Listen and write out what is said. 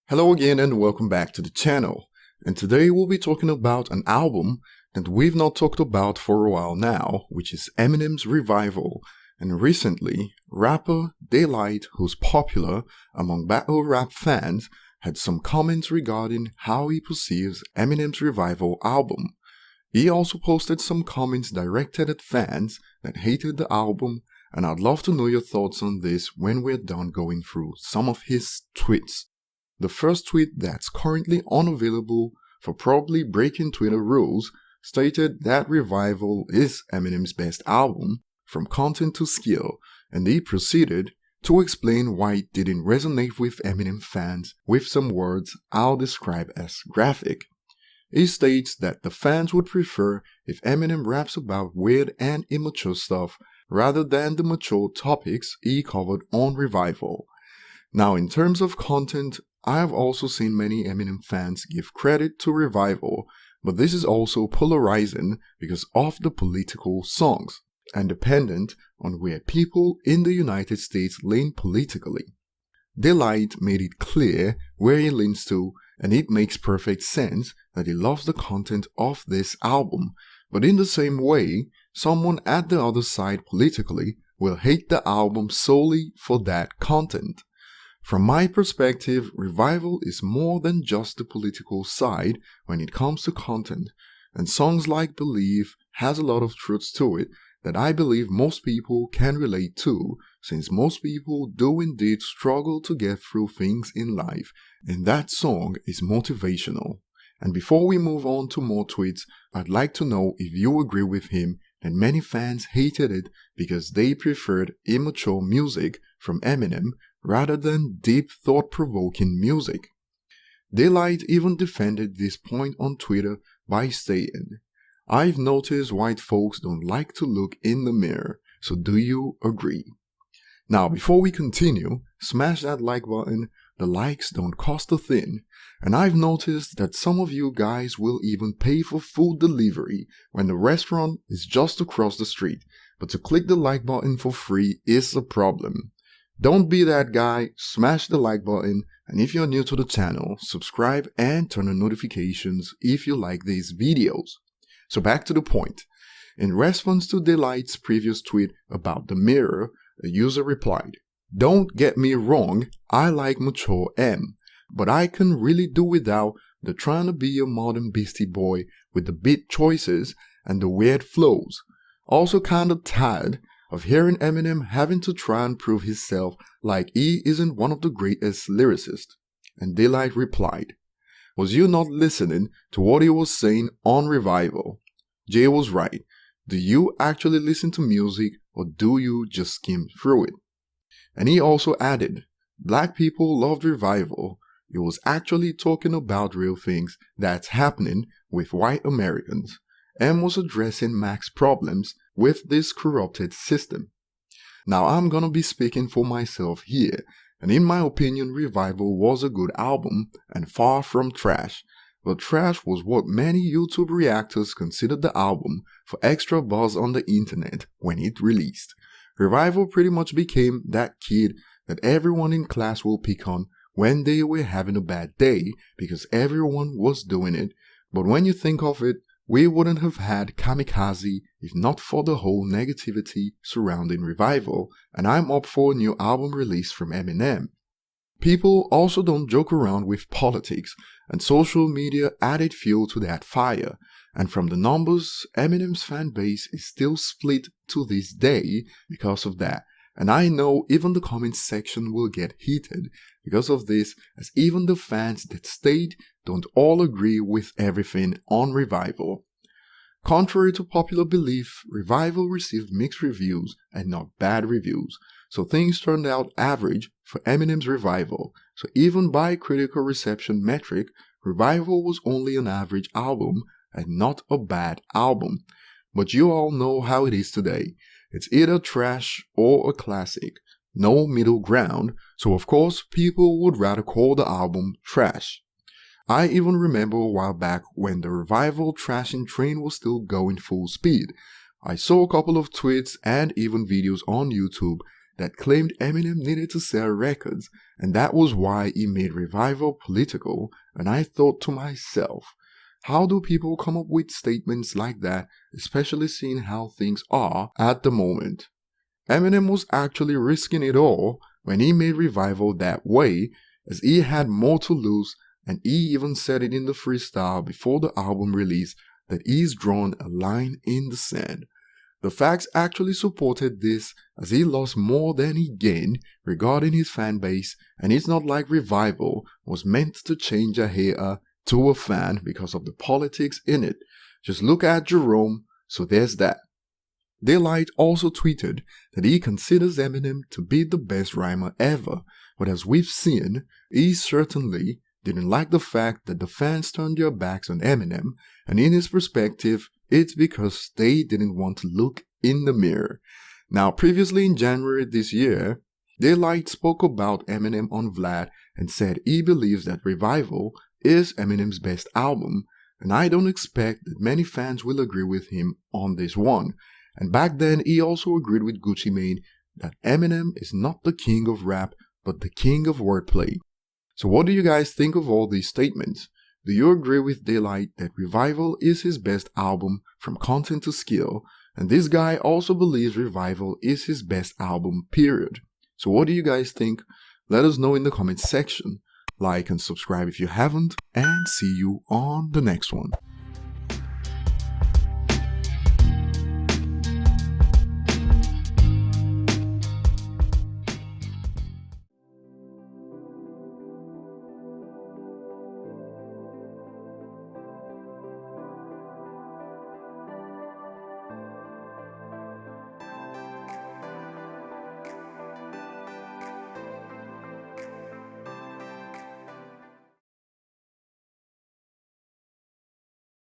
Hello again and welcome back to the channel. And today we'll be talking about an album that we've not talked about for a while now, which is Eminem's Revival. And recently, rapper Daylyt, who's popular among battle rap fans, had some comments regarding how he perceives Eminem's Revival album. He also posted some comments directed at fans that hated the album, and I'd love to know your thoughts on this when we're done going through some of his tweets. The first tweet that's currently unavailable for probably breaking Twitter rules stated that Revival is Eminem's best album from content to skill, and he proceeded to explain why it didn't resonate with Eminem fans with some words I'll describe as graphic. He states that the fans would prefer if Eminem raps about weird and immature stuff rather than the mature topics he covered on Revival. Now, in terms of content, I have also seen many Eminem fans give credit to Revival, but this is also polarizing because of the political songs, and dependent on where people in the United States lean politically. Daylyt made it clear where he leans to, and it makes perfect sense that he loves the content of this album, but in the same way, someone at the other side politically will hate the album solely for that content. From my perspective, Revival is more than just the political side when it comes to content, and songs like Believe has a lot of truths to it that I believe most people can relate to, since most people do indeed struggle to get through things in life, and that song is motivational. And before we move on to more tweets, I'd like to know if you agree with him that many fans hated it because they preferred immature music from Eminem rather than deep thought-provoking music. Daylyt even defended this point on Twitter by saying, "I've noticed white folks don't like to look in the mirror, so do you agree?" Now, before we continue, smash that like button. The likes don't cost a thing, and I've noticed that some of you guys will even pay for food delivery when the restaurant is just across the street, but to click the like button for free is a problem. Don't be that guy, smash the like button, and if you're new to the channel, subscribe and turn on notifications if you like these videos. So back to the point. In response to Daylyt's previous tweet about the mirror, a user replied, "Don't get me wrong, I like mature M, but I can really do without the trying to be a modern Beastie Boy with the beat choices and the weird flows. Also kinda tired of hearing Eminem having to try and prove himself like he isn't one of the greatest lyricists." And Daylyt replied, "Was you not listening to what he was saying on Revival? Jay was right. Do you actually listen to music or do you just skim through it?" And he also added, "Black people loved Revival. It was actually talking about real things that's happening with white Americans, and was addressing Mac's problems with this corrupted system." Now, I'm gonna be speaking for myself here, and in my opinion, Revival was a good album and far from trash. But trash was what many YouTube reactors considered the album for extra buzz on the internet when it released. Revival pretty much became that kid that everyone in class will pick on when they were having a bad day because everyone was doing it. But when you think of it, we wouldn't have had Kamikaze if not for the whole negativity surrounding Revival, and I'm up for a new album release from Eminem. People also don't joke around with politics, and social media added fuel to that fire, and from the numbers, Eminem's fan base is still split to this day because of that, and I know even the comments section will get heated because of this, as even the fans that stayed don't all agree with everything on Revival. Contrary to popular belief, Revival received mixed reviews and not bad reviews, so things turned out average for Eminem's Revival. So even by critical reception metric, Revival was only an average album and not a bad album. But you all know how it is today. It's either trash or a classic. No middle ground, so of course people would rather call the album trash. I even remember a while back when the Revival trashing train was still going full speed. I saw a couple of tweets and even videos on YouTube, that claimed Eminem needed to sell records, and that was why he made Revival political, and I thought to myself, how do people come up with statements like that, especially seeing how things are at the moment? Eminem was actually risking it all when he made Revival that way, as he had more to lose, and he even said it in the freestyle before the album release that he's drawn a line in the sand. The facts actually supported this, as he lost more than he gained regarding his fan base, and it's not like Revival was meant to change a hater to a fan because of the politics in it. Just look at Jerome, so there's that. Daylyt also tweeted that he considers Eminem to be the best rhymer ever, but as we've seen, he certainly didn't like the fact that the fans turned their backs on Eminem, and in his perspective, it's because they didn't want to look in the mirror. Now, previously in January this year, Daylyt spoke about Eminem on Vlad and said he believes that Revival is Eminem's best album, and I don't expect that many fans will agree with him on this one. And back then, he also agreed with Gucci Mane that Eminem is not the king of rap, but the king of wordplay. So what do you guys think of all these statements? Do you agree with Daylyt that Revival is his best album from content to skill, and this guy also believes Revival is his best album, period? So what do you guys think? Let us know in the comments section. Like and subscribe if you haven't, and see you on the next one.